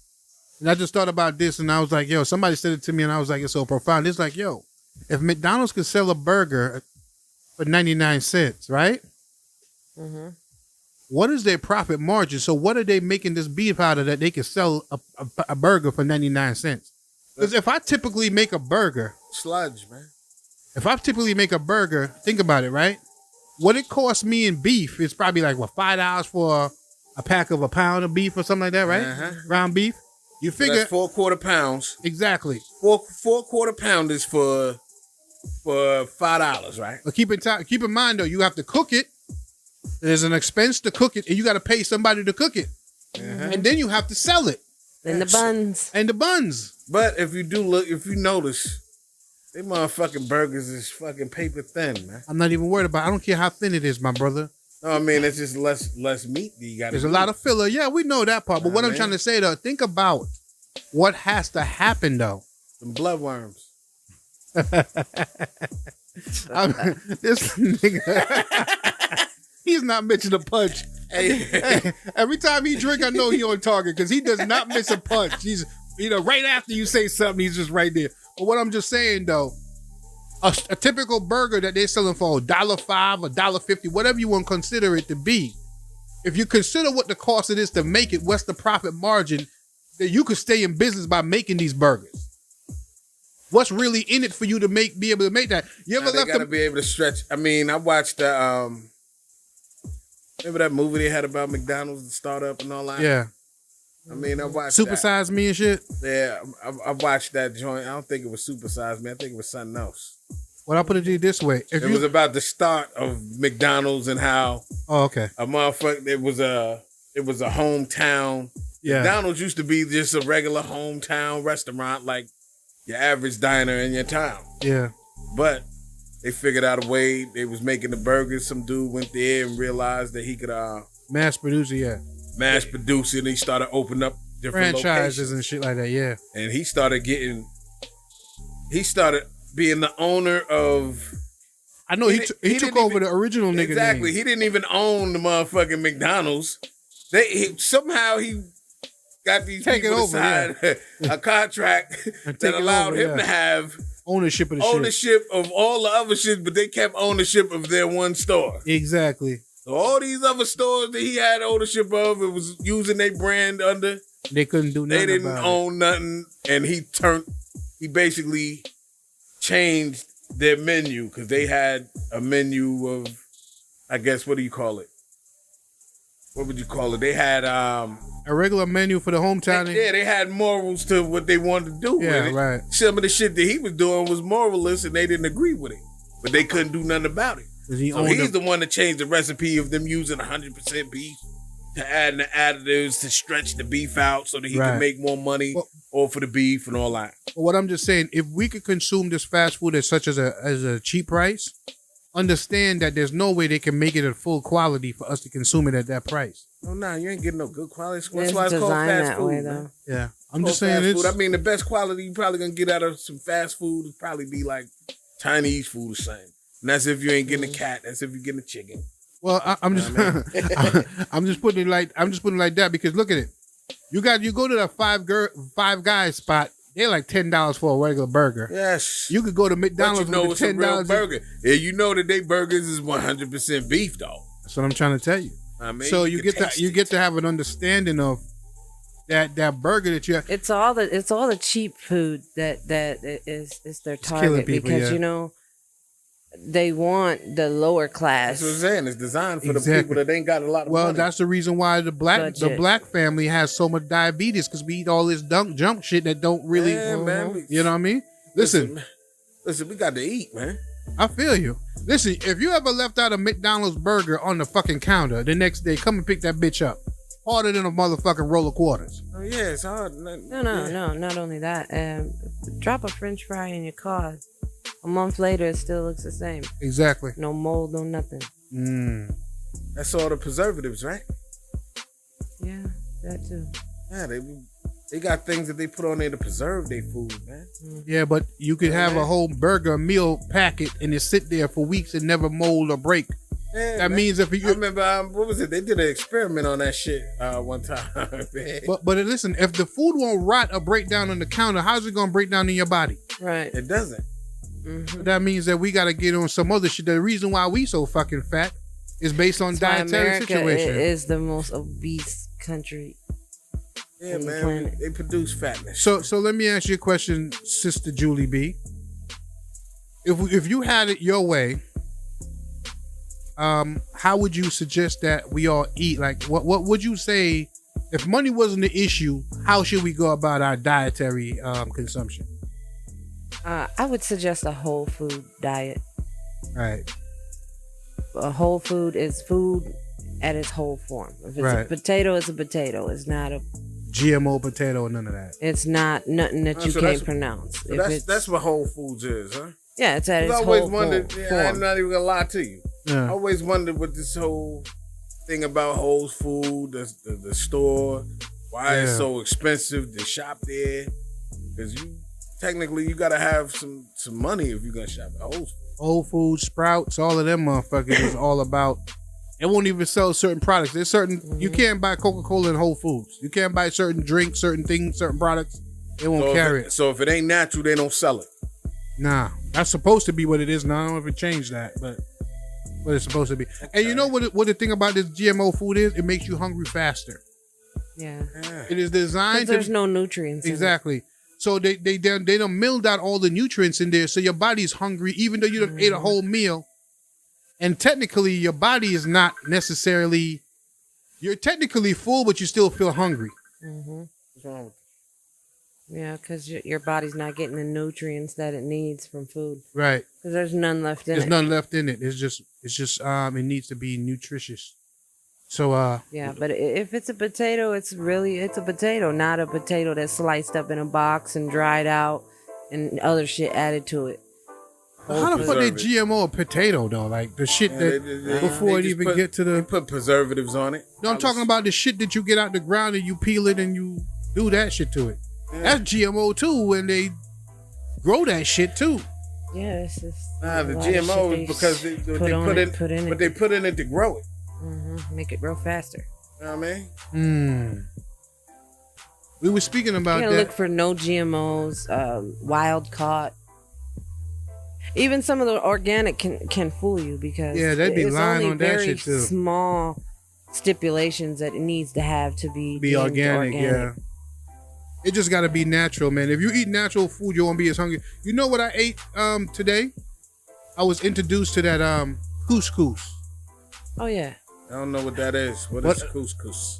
And I just thought about this and I was like, yo, somebody said it to me and I was like, it's so profound. It's like, yo, if McDonald's could sell a burger for 99 cents, right? Mm-hmm. What is their profit margin? So what are they making this beef out of that they can sell a burger for 99 cents? Because if I typically make a burger, Sludge, man. if I typically make a burger, think about it, right? What it costs me in beef is probably like, what, $5 for a pack of a pound of beef or something like that, right? Uh-huh. Ground beef. You So figure that's 4 quarter pounds. exactly. Four quarter pounders for $5, right? But keep in mind though, you have to cook it. There's an expense to cook it, and you got to pay somebody to cook it, and then you have to sell it. Then the buns. And the buns. But if you notice, they motherfucking burgers is fucking paper thin, man. I'm not even worried about. I don't care how thin it is, my brother. No, I mean it's just less meat that you got. There's a lot of filler. Yeah, we know that part. But what I'm man. trying to say though, think about what has to happen though. some bloodworms. I mean, this nigga, he's not missing a punch. Hey, Every time he drink, I know he on target because he does not miss a punch. He's, right after you say something, he's just right there. But what I'm just saying though, a typical burger that they're selling for $1.05, $1.50, whatever you want to consider it to be. If you consider what the cost it is to make it, what's the profit margin that you could stay in business by making these burgers? What's really in it for you to be able to make that? You ever they left gotta them? be able to stretch. I mean, I watched the remember that movie they had about McDonald's, the startup and all that. Yeah, I mean, I watched Super that. Size Me and shit. Yeah, I watched that joint. I don't think it was Super Size Me. I think it was something else. Well, I'll put it to you this way. If It was about the start of McDonald's and how oh, okay. a motherfucker. It was a hometown. Yeah. McDonald's used to be just a regular hometown restaurant, like your average diner in your town. Yeah. But they figured out a way. They was making the burgers. Some dude went there and realized that he could Mass producer, yeah. mass produce it. And he started opening up different Franchises locations. and shit like that, yeah. And he started being the owner of. I know he took didn't over even- the original nigga Exactly. name. He didn't even own the motherfucking McDonald's. Somehow he got these Take it people over, to sign a contract And take that it allowed over, him yeah. to have Ownership of the shit. ownership of all the other shit, but they kept ownership of their one store. Exactly. So all these other stores that he had ownership of, it was using their brand under. They couldn't do nothing They didn't about own nothing, and he basically changed their menu because they had a menu of, I guess, what do you call it? What would you call it? They had it. A regular menu for the hometown. they had morals to what they wanted to do Yeah, with it. right. Some of the shit that he was doing was moralist, and they didn't agree with it, but they couldn't do nothing about it. 'Cause he So owned he's them. the one that changed the recipe of them using 100% beef to adding the additives to stretch the beef out so that he Right. can make more money Well- off of the beef and all that. But what I'm just saying, if we could consume this fast food at such as a cheap price, understand that there's no way they can make it at full quality for us to consume it at that price. Oh, nah, you ain't getting no good quality. That's It's why it's called designed fast that food, way, man. though. Yeah. I'm Called just saying fast it's food. I mean, the best quality you probably gonna get out of some fast food would probably be like Chinese food or something. And that's if you ain't getting a cat. That's if you're getting a chicken. well, I'm just I'm just putting it like that because look at it. You go to the Five Guys spot, they're like $10 for a regular burger. Yes. You could go to But McDonald's you know with it's a real $10. burger. Yeah, you know that they burgers is 100% beef, though. That's what I'm trying to tell you. I mean, So you can get taste you it. get to have an understanding of that burger that you have. It's all the cheap food that is their killing target people, because yeah. they want the lower class. That's what I'm saying. It's designed for Exactly. the people that ain't got a lot of Well, money. that's the reason why the Budget. black family has so much diabetes, because we eat all this junk shit that don't really, Yeah, man. you know what I mean? Listen, Listen, we got to eat, man. I feel you. Listen, if you ever left out a McDonald's burger on the fucking counter the next day, come and pick that bitch up. Harder than a motherfucking roll of quarters. Oh, yeah, it's hard. No, not only that. Drop a French fry in your car. A month later, it still looks the same. Exactly. No mold, no nothing. That's all the preservatives, right? Yeah, that too. Yeah, they got things that they put on there to preserve their food, man. Yeah, but you could have a whole burger meal packet and it sit there for weeks and never mold or break. Yeah, That man. means if you I remember, what was it? They did an experiment on that shit one time, man. but listen, if the food won't rot or break down on the counter, how's it gonna break down in your body? Right. It doesn't. That means that we gotta get on some other shit. The reason why we so fucking fat is based on That's why dietary America situation. is the most obese country. Yeah, on the man. planet. They produce fatness. So let me ask you a question, Sister Julie B. If you had it your way, how would you suggest that we all eat? Like, what would you say if money wasn't the issue? How should we go about our dietary consumption? I would suggest a whole food diet. Right. A whole food is food at its whole form. If it's Right. a potato, it's a potato. It's not a. GMO potato, none of that. It's not nothing that you so can't that's- pronounce. So If that's what Whole Foods is, huh? yeah, it's at its I always whole wondered. form. Yeah, I'm not even gonna lie to you. I Yeah. always wondered what this whole thing about Whole Food, the store, why it's Yeah. so expensive to shop there. Because you gotta have some money if you're gonna shop at Whole Foods. Whole Foods, Sprouts, all of them motherfuckers is all about. It won't even sell certain products. There's certain you can't buy Coca-Cola in Whole Foods. You can't buy certain drinks, certain things, certain products. They won't carry it. So if it ain't natural, they don't sell it. Nah, that's supposed to be what it is now. I don't know if it changed that, but what it's supposed to be. And you know what the thing about this GMO food is? It makes you hungry faster. Yeah. It is 'Cause designed there's to no nutrients. in it. exactly. So they done milled out all the nutrients in there, so your body's hungry even though you done ate a whole meal. And technically, your body is not necessarily. You're technically full, but you still feel hungry. What's wrong with Yeah, because your body's not getting the nutrients that it needs from food. Right. Because there's none left in There's it. none left in it. It's just it needs to be nutritious. So Yeah, but if it's a potato, it's a potato, not a potato that's sliced up in a box and dried out and other shit added to it. how the fuck they preserve it. GMO a potato though? Like the shit Yeah, that before it just even get to they the. put preservatives on it. No, I'm talking about the shit that you get out the ground and you peel it and you do that shit to it. That's GMO too, and they grow that shit too. Yeah, it's just Nah, the a lot of GMO shit is because they put put in but it. they put in it to grow it. Make it grow faster. You know what I mean? We were speaking about You that. look for no GMOs, wild caught. Even some of the organic can fool you because Yeah, they'd be it's lying only on that very shit, too. Small stipulations that it needs to have to be Be deemed organic, yeah. It just got to be natural, man. If you eat natural food, you won't be as hungry. You know what I ate today? I was introduced to that couscous. Oh yeah. I don't know what that is. What is couscous?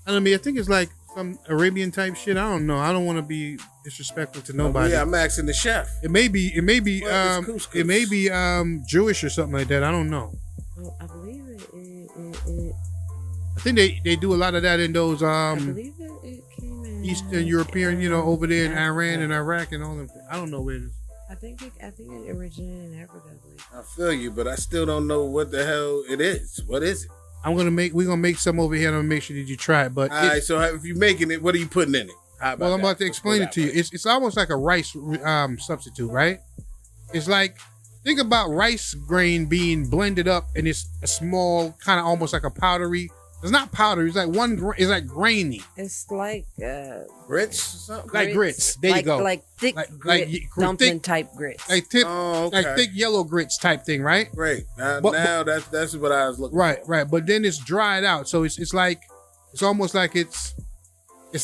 I mean, I think it's like some Arabian type shit. I don't know. I don't want to be disrespectful to nobody. Yeah, I'm asking the chef. It may be What is couscous? it may be Jewish or something like that. I don't know. Well, I believe it. I think they do a lot of that in those I believe it came in Eastern European, over there in Iran and Iraq and all of that. I don't know where it is. I think it originated in Africa. I believe. I feel you, but I still don't know what the hell it is. What is it? We're gonna make some over here and I'm gonna make sure that you try it. But All right, so if you're making it, what are you putting in it? How well, I'm that? about to Let's explain go it to that you. way. It's almost like a rice substitute, right? It's like, think about rice grain being blended up and it's a small, kind of almost like a powdery. It's not powdery. It's like it's like grainy, It's like Grits or something? like grits. There you go. Like thick Like grit, thick- dumpling type grits. like Oh, okay. like thick yellow grits type thing, right? Great. Now, But- that's what I was looking Right, right. But then it's dried out, so it's like it's almost like it's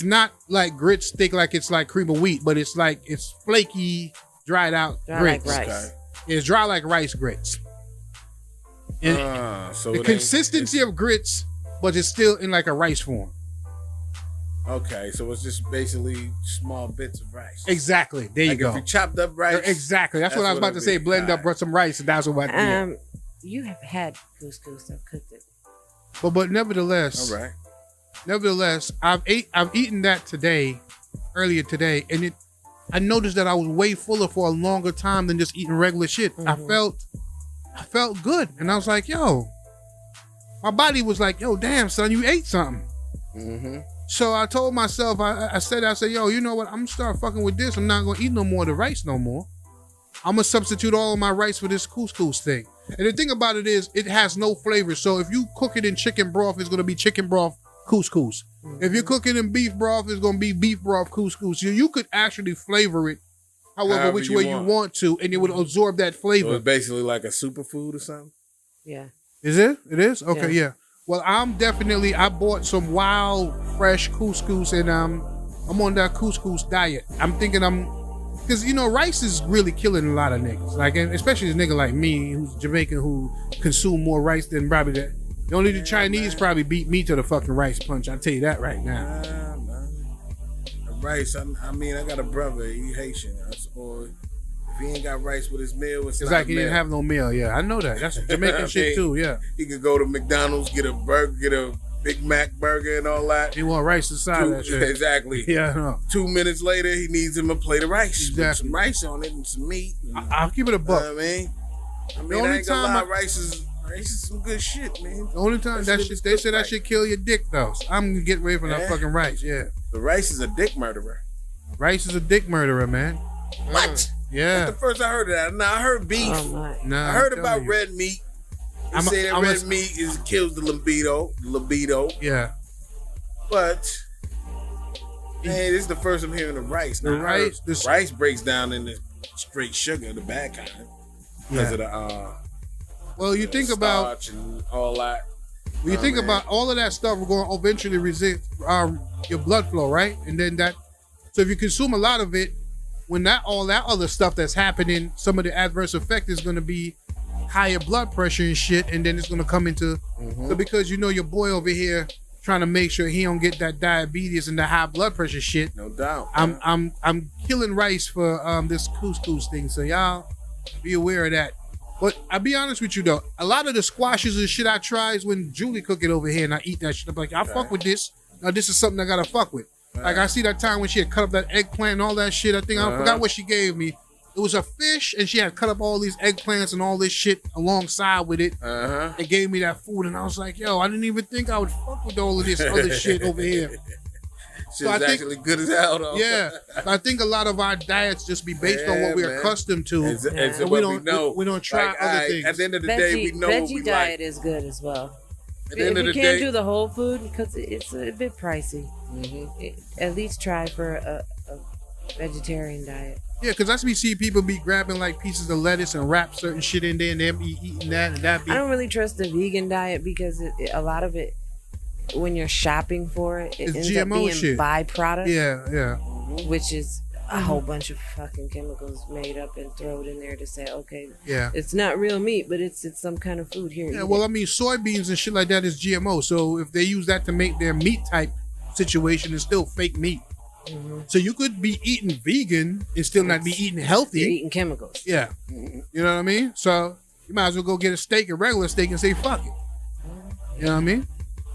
not like grits thick, like it's like cream of wheat, but it's like it's flaky, dried out Dry grits. like rice. Okay. It's dry like rice grits. And So the consistency of grits, but it's still in like a rice form. Okay, so it's just basically small bits of rice. Exactly. There you Like go. if you chopped up rice. Exactly. That's what I was about to say. it'll be. Blend up some rice, and that's what I do. You have had couscous. I've cooked it. But nevertheless, All right. nevertheless, I've eaten that earlier today, and I noticed that I was way fuller for a longer time than just eating regular shit. Mm-hmm. I felt good, and I was like, yo, my body was like, yo, damn son, you ate something. Mm-hmm. So I told myself, I said, yo, you know what? I'm gonna start fucking with this. I'm not gonna eat no more of the rice no more. I'm gonna substitute all of my rice for this couscous thing. And the thing about it is, it has no flavor. So if you cook it in chicken broth, it's gonna be chicken broth couscous. If you cook it in beef broth, it's gonna be beef broth couscous. You could actually flavor it however which way you want to, and it would absorb that flavor. So it's basically like a superfood or something? Yeah. Is it? It is? Okay, Yeah. yeah. Well, I bought some wild, fresh couscous, and I'm on that couscous diet. I'm thinking because, rice is really killing a lot of niggas. Like, and especially a nigga like me, who's Jamaican, who consume more rice than probably the Chinese probably beat me to the fucking rice punch. I'll tell you that right now. Rice, I mean, I got a brother, he Haitian. Or if he ain't got rice with his meal, it's like he didn't have no meal. Yeah, I know that. That's Jamaican shit too. Yeah, he could go to McDonald's, get a burger, get a Big Mac burger and all that. He want rice inside that shit. Exactly. Yeah, I know. 2 minutes later, he needs him a plate of rice. Exactly. With some rice on it and some meat. I'll keep it a buck. I mean, the only I ain't gonna time lie, rice is some good shit, man. The only time they said that shit kill your dick though. So I'm gonna get away from that fucking rice. Yeah. The rice is a dick murderer. Rice is a dick murderer, man. What? Yeah. That's the first I heard of that. Now I heard beef. Nah, I heard about red meat. They say that red meat kills the libido. Yeah. But man, this is the first I'm hearing of rice. Now, rice breaks down into straight sugar, the bad kind, because of the well, you think about starch and all that. When you think about all of that stuff, we're going to eventually resist your blood flow, right? And then so if you consume a lot of it, when all that other stuff that's happening, some of the adverse effect is going to be higher blood pressure and shit, and then it's going to come into so because your boy over here trying to make sure he don't get that diabetes and the high blood pressure shit. No doubt. I'm killing rice for this couscous thing, so y'all be aware of that. But I'll be honest with you though, a lot of the squashes and shit I try is when Julie cook it over here and I eat that shit. I'm like, I fuck with this. Now this is something I gotta fuck with. Like I see that time when she had cut up that eggplant and all that shit. I think I forgot what she gave me. It was a fish and she had cut up all these eggplants and all this shit alongside with it. They gave me that food and I was like, yo, I didn't even think I would fuck with all of this other shit over here. So I think actually good as hell though. Yeah. I think a lot of our diets just be based on what we're accustomed to. And we don't try like, other things. At the end of the day, we know what we veggie diet like. is good as well. At the end of If the you can't day, do the whole food because it's a bit pricey, at least try for a vegetarian diet. Yeah, because that's we see people be grabbing like pieces of lettuce and wrap certain shit in there and them be eating that and that. I don't really trust the vegan diet because a lot of it, when you're shopping for it, it ends GMO up being shit. byproduct. Yeah. Which is a whole bunch of fucking chemicals made up and thrown in there to say, okay, it's not real meat, but it's some kind of food here. Yeah, well, I mean, soybeans and shit like that is GMO. So if they use that to make their meat type situation, it's still fake meat. So you could be eating vegan and still not be eating healthy. You're eating chemicals. Yeah. You know what I mean? So you might as well go get a regular steak and say, fuck it. You know what I mean?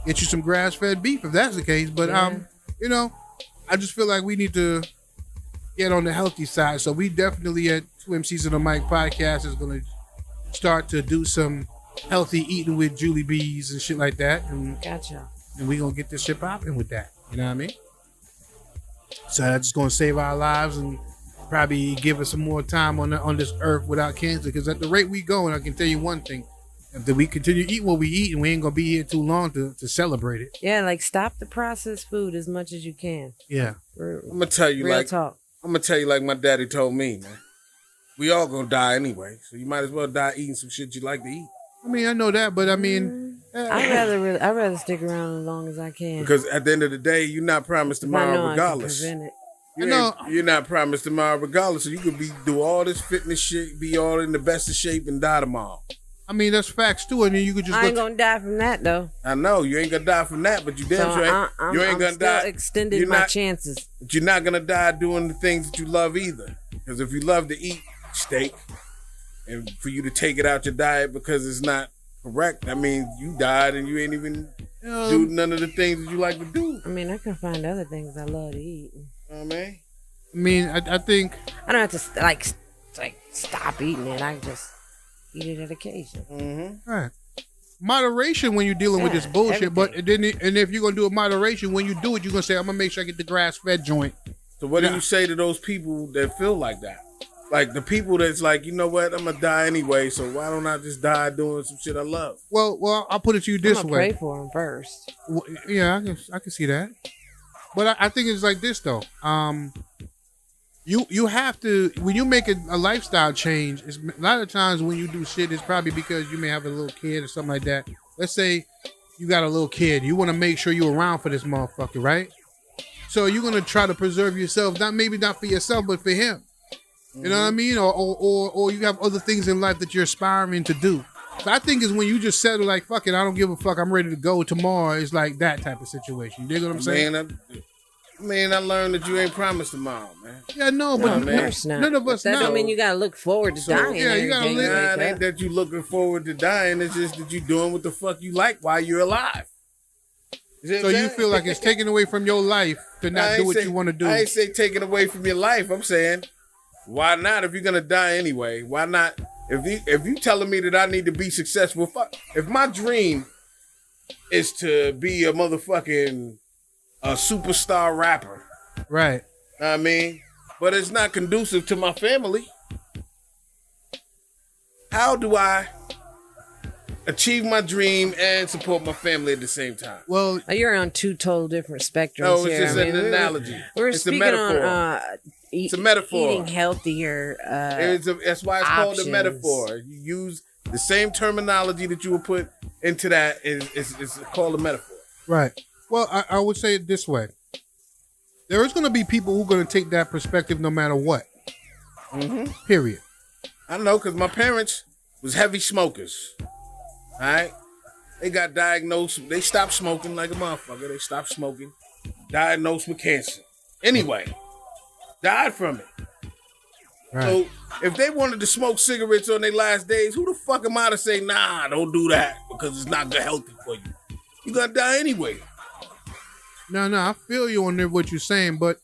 Get you some grass-fed beef if that's the case. But, I just feel like we need to get on the healthy side. So we definitely at 2MCs on the Mic podcast is going to start to do some healthy eating with Julie B's and shit like that. And, Gotcha. And we going to get this shit popping with that. You know what I mean? So that's just going to save our lives and probably give us some more time on this earth without cancer. Because at the rate we go, and I can tell you one thing, if we continue to eat what we eat, and we ain't going to be here too long to celebrate it. Yeah, like stop the processed food as much as you can. Yeah. I'm going to tell you Real talk. I'm going to tell you like my daddy told me, man. We all going to die anyway. So you might as well die eating some shit you like to eat. I mean, I know that, but I mean... I'd rather stick around as long as I can. Because at the end of the day, you're not promised tomorrow regardless. I can prevent it. You're not promised tomorrow regardless. So you could do all this fitness shit, be all in the best of shape, and die tomorrow. I mean, that's facts too. And then you could just. I ain't gonna die from that though. I know you ain't gonna die from that, but you damn sure you ain't gonna die. Extending my chances. But you're not gonna die doing the things that you love either. Because if you love to eat steak, and for you to take it out your diet because it's not correct, I mean, you died and you ain't even do none of the things that you like to do. I mean, I can find other things I love to eat. You know what I mean, I think I don't have to like stop eating it. I just eat it at occasion. Mm-hmm. Right. Moderation when you're dealing with this bullshit, everything. and if you're gonna do a moderation, when you do it, you're gonna say, I'm gonna make sure I get the grass-fed joint. So what do you say to those people that feel like that? Like the people that's like, you know what, I'm gonna die anyway, so why don't I just die doing some shit I love? Well, I'll put it to you this way. Pray for them first. Well, yeah, I can see that. But I think it's like this though. You have to, when you make a lifestyle change, it's, a lot of times when you do shit, it's probably because you may have a little kid or something like that. Let's say you got a little kid. You want to make sure you're around for this motherfucker, right? So you're going to try to preserve yourself, maybe not for yourself, but for him. You know what I mean? Or you have other things in life that you're aspiring to do. So I think it's when you just settle like, fuck it, I don't give a fuck, I'm ready to go tomorrow. It's like that type of situation. You dig what I'm saying? Man, I learned that you ain't promised tomorrow, man. Yeah, no, but of course not. None of us know. That don't mean you gotta look forward to dying. Yeah, you gotta live. It ain't that you looking forward to dying. It's just that you doing what the fuck you like while you're alive. So you feel like it's taken away from your life to not do what you want to do. I ain't say taken away from your life. I'm saying, why not? If you're gonna die anyway, why not? If you telling me that I need to be successful, fuck. If my dream is to be a motherfucking superstar rapper, right? I mean, but it's not conducive to my family. How do I achieve my dream and support my family at the same time? Well, you're on two total different spectrums. No, it's just an analogy. We're speaking on it's a metaphor. Eating healthier. That's why it's called a metaphor. You use the same terminology that you would put into that. It's called a metaphor. Right. Well, I would say it this way. There is going to be people who are going to take that perspective no matter what. Mm-hmm. Period. I know, because my parents was heavy smokers. All right? They got diagnosed. They stopped smoking like a motherfucker. They stopped smoking. Diagnosed with cancer. Anyway, died from it. Right. So if they wanted to smoke cigarettes on their last days, who the fuck am I to say, nah, don't do that because it's not good healthy for you? You got to die anyway. No, I feel you on what you're saying, but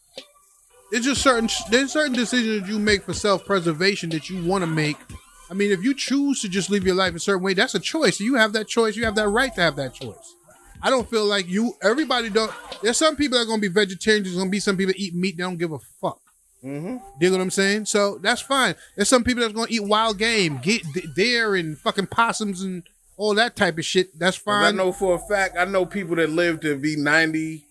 there's certain decisions you make for self-preservation that you want to make. I mean, if you choose to just live your life a certain way, that's a choice. You have that choice. You have that right to have that choice. I don't feel like everybody don't. There's some people that are going to be vegetarians. There's going to be some people that eat meat. They don't give a fuck. Mm-hmm. Dig what I'm saying? So that's fine. There's some people that's going to eat wild game, get deer and fucking possums and all that type of shit. That's fine. I know for a fact, I know people that live to be 90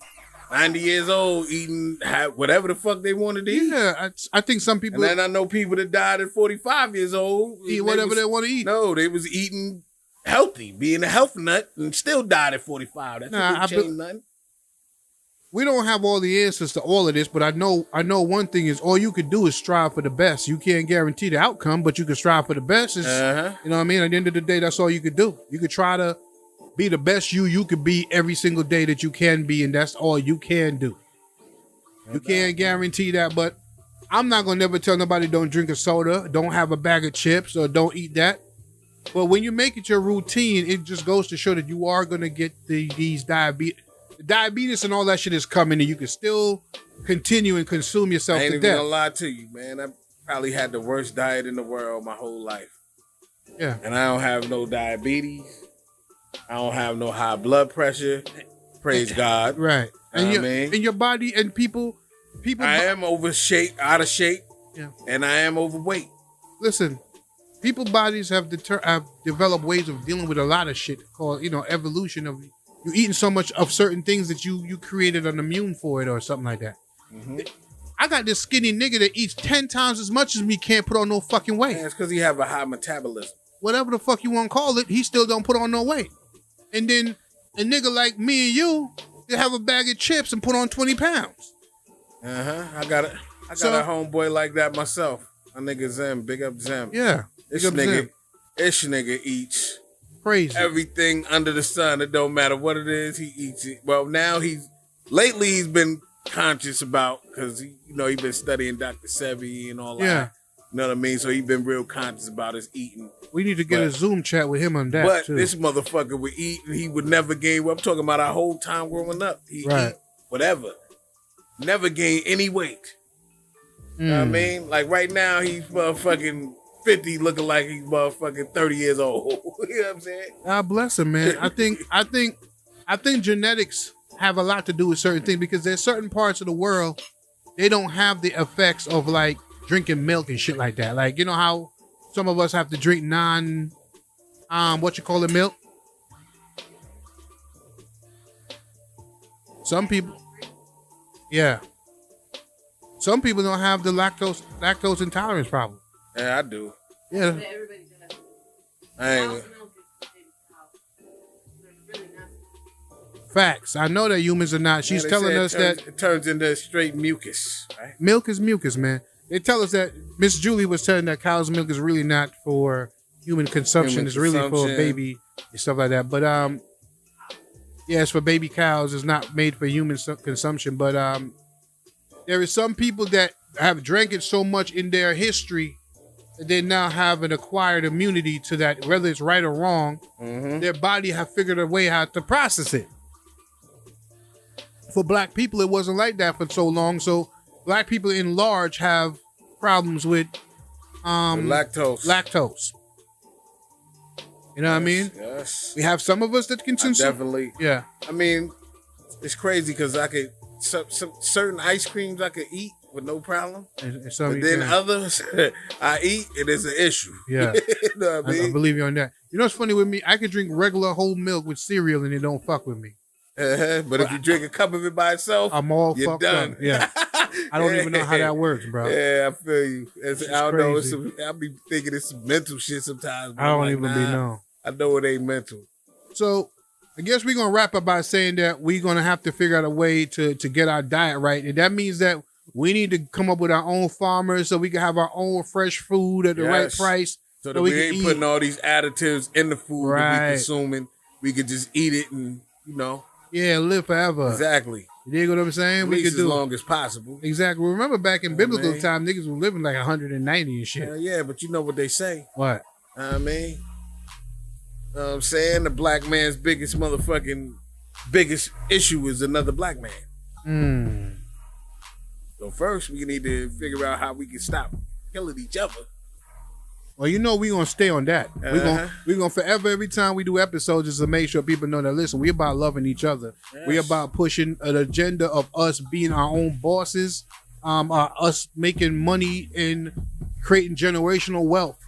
years old eating whatever the fuck they wanted to eat. Yeah, I think some people... And then I know people that died at 45 years old. Eat whatever they want to eat. No, they was eating healthy, being a health nut, and still died at 45. That's not change nothing. We don't have all the answers to all of this, but I know one thing is all you could do is strive for the best. You can't guarantee the outcome, but you can strive for the best. You know what I mean? At the end of the day, that's all you could do. You could try to be the best you could be every single day that you can be, and that's all you can do. You can't guarantee that, but I'm not going to never tell nobody don't drink a soda, don't have a bag of chips, or don't eat that. But when you make it your routine, it just goes to show that you are going to get these diabetes and all that shit is coming, and you can still continue and consume yourself to death. I ain't even gonna lie to you, man. I probably had the worst diet in the world my whole life. Yeah. And I don't have no diabetes. I don't have no high blood pressure. Praise God. Right. And your body and people. I am out of shape. Yeah. And I am overweight. Listen, people's bodies have developed ways of dealing with a lot of shit called, evolution of you eating so much of certain things that you created an immune for it or something like that. Mm-hmm. I got this skinny nigga that eats 10 times as much as me, can't put on no fucking weight. Man, it's because he have a high metabolism. Whatever the fuck you want to call it, he still don't put on no weight. And then a nigga like me and you, they have a bag of chips and put on 20 pounds. I got a homeboy like that myself. My nigga Zem, big up Zem. Yeah. This nigga eats crazy everything under the sun. It don't matter what it is, he eats it. Well, now he's been conscious about, because he been studying Dr. Sebi and all that. Yeah. You know what I mean? So he been real conscious about his eating. We need to get a Zoom chat with him on that. But too. this motherfucker would eat and he would never gain. I'm talking about our whole time growing up. He eat whatever. Never gain any weight. You know what I mean? Like right now, he's motherfucking 50, looking like he's motherfucking 30 years old. You know what I'm saying? God bless him, man. I think genetics have a lot to do with certain things, because there's certain parts of the world they don't have the effects of like drinking milk and shit like that. Like, you know how some of us have to drink milk? Some people, yeah. Some people don't have the lactose intolerance problem. Yeah, I do. Yeah. I ain't. Facts. I know that humans are not. She's telling us that it turns into straight mucus. Right? Milk is mucus, man. They tell us that Miss Julie was telling that cow's milk is really not for human consumption. It's really for a baby and stuff like that. But yeah, it's for baby cows. It's not made for human consumption. But there is some people that have drank it so much in their history that they now have an acquired immunity to that, whether it's right or wrong. Their body have figured a way how to process it. For black people, it wasn't like that for so long. So black people in large have problems with lactose. You know what I mean? Yes. We have some of us that can consume. Definitely. Yeah. I mean, it's crazy because I could some certain ice creams I could eat with no problem, and but then others I eat and it's an issue. Yeah. You know what I mean? I believe you on that. You know what's funny with me? I could drink regular whole milk with cereal and it don't fuck with me. But if you drink a cup of it by itself, I'm all you're fucked done. up. Yeah. I don't even know how that works, bro. Yeah, I feel you. I don't crazy. know. I be thinking it's some mental shit sometimes. I don't even be known. I know it ain't mental. So I guess we're gonna wrap up by saying that we're gonna have to figure out a way to get our diet right, and that means that we need to come up with our own farmers so we can have our own fresh food at the right price. So that we ain't putting all these additives in the food that we consuming. We could just eat it and live forever. Exactly. You dig what I'm saying? At least as long as possible. Exactly. Remember back in biblical time, niggas were living like 190 and shit. Yeah, but you know what they say. What? I mean, I'm saying the black man's biggest issue is another black man. So first, we need to figure out how we can stop killing each other. Well, we're going to stay on that. We're going to forever, every time we do episodes, just to make sure people know that, listen, we're about loving each other. Yes. We're about pushing an agenda of us being our own bosses, us making money and creating generational wealth.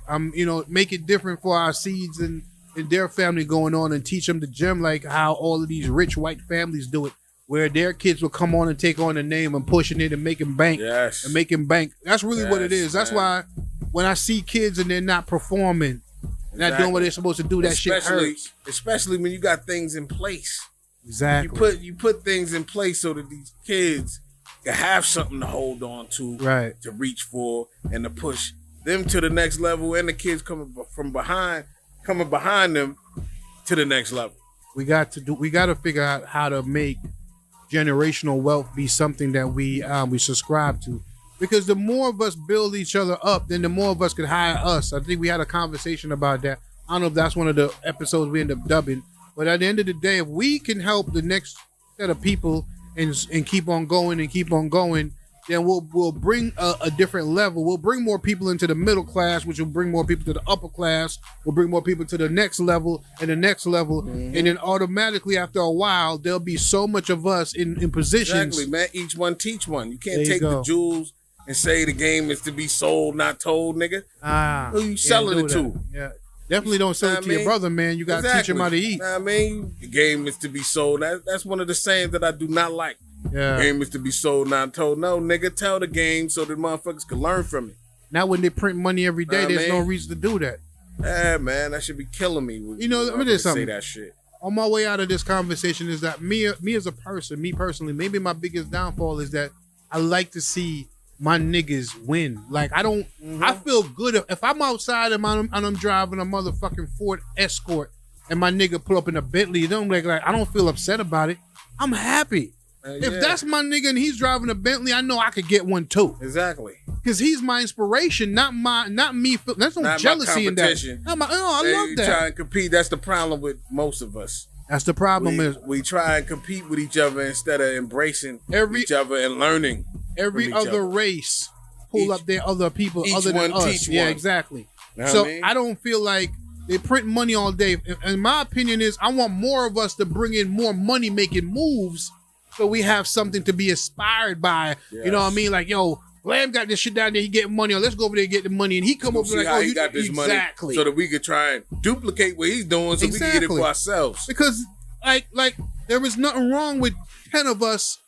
Make it different for our seeds and their family going on, and teach them the gem like how all of these rich white families do it, where their kids will come on and take on the name and pushing it and making bank. Yes. And making bank. That's really what it is. That's why when I see kids and they're not performing, not doing what they're supposed to do, that shit hurts. Especially when you got things in place. Exactly. You put things in place so that these kids can have something to hold on to, right, to reach for, and to push them to the next level, and the kids coming behind them to the next level. We got to figure out how to make generational wealth be something that we subscribe to. Because the more of us build each other up, then the more of us can hire us. I think we had a conversation about that. I don't know if that's one of the episodes we end up dubbing. But at the end of the day, if we can help the next set of people and keep on going, then we'll bring a different level. We'll bring more people into the middle class, which will bring more people to the upper class. We'll bring more people to the next level and the next level. Mm-hmm. And then automatically after a while, there'll be so much of us in positions. Exactly, man. Each one teach one. You can't take the jewels and say the game is to be sold, not told, nigga. Who you selling it to? Yeah. Definitely don't sell it to your brother, man. You got to teach him how to eat. I mean, the game is to be sold. That's one of the sayings that I do not like. Yeah. Game is to be sold, not told. No, nigga, tell the game so that motherfuckers can learn from it. Not when they print money every day, there's no reason to do that. Yeah, man, that should be killing me. Let me tell you something. Say that shit. On my way out of this conversation is that me as a person, me personally, maybe my biggest downfall is that I like to see my niggas win. Like I don't. I feel good if I'm outside and I'm driving a motherfucking Ford Escort and my nigga pull up in a Bentley. Don't like I don't feel upset about it. I'm happy. If that's my nigga and he's driving a Bentley, I know I could get one too. Exactly. Because he's my inspiration, not me. There's no Not jealousy my in that. I love that. Try and compete. That's the problem with most of us. That's the problem. We try and compete with each other instead of embracing each other and learning. Every other race pull up their other people other than us. Yeah, exactly. Know so what I mean? I don't feel like they print money all day. And my opinion is I want more of us to bring in more money making moves so we have something to be inspired by. Yes. You know what I mean? Like, yo, Lamb got this shit down there, he getting money. Or let's go over there and get the money. And he come over like, how oh, he you got this exactly. money so that we could try and duplicate what he's doing so we can get it for ourselves. Because like there is nothing wrong with 10 of us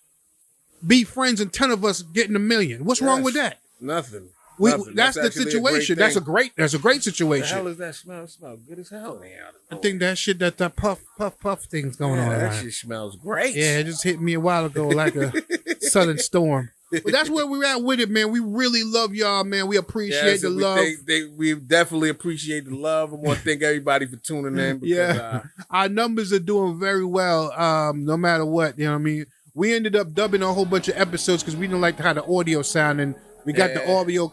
be friends and 10 of us getting $1 million. What's wrong with that? Nothing. That's the situation. That's a great situation. The hell is that smell? It smells good as hell. I think that shit that puff thing's going on. That right? shit smells great. Yeah, it just hit me a while ago like a southern storm. But that's where we're at with it, man. We really love y'all, man. We appreciate the love. We definitely appreciate the love. I want to thank everybody for tuning in. Because, our numbers are doing very well, no matter what. You know what I mean? We ended up dubbing a whole bunch of episodes because we didn't like how the audio sound, and we got the audio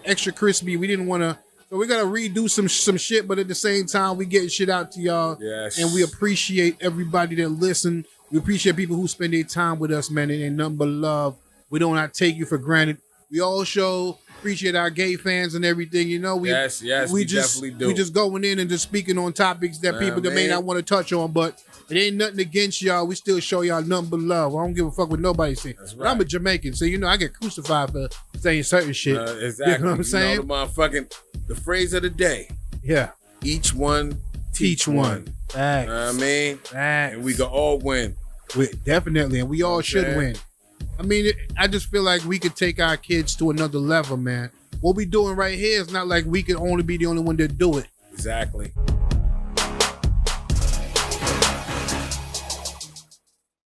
extra crispy. We didn't want to, so we got to redo some shit. But at the same time, we getting shit out to y'all, and we appreciate everybody that listen. We appreciate people who spend their time with us, man. It ain't nothing but love. We don't not take you for granted. We also appreciate our gay fans and everything. You know, we definitely do. We just going in and just speaking on topics that people that may not want to touch on, but it ain't nothing against y'all. We still show y'all nothing but love. I don't give a fuck what nobody say. That's right. I'm a Jamaican, so you know I get crucified for saying certain shit. Exactly. You know what I'm saying? You know, the phrase of the day. Yeah. Each one teach one. Facts. You know what I mean? Facts. And we can all win. Definitely, and we all should win. I mean, I just feel like we could take our kids to another level, man. What we doing right here is not like we can only be the only one that do it. Exactly.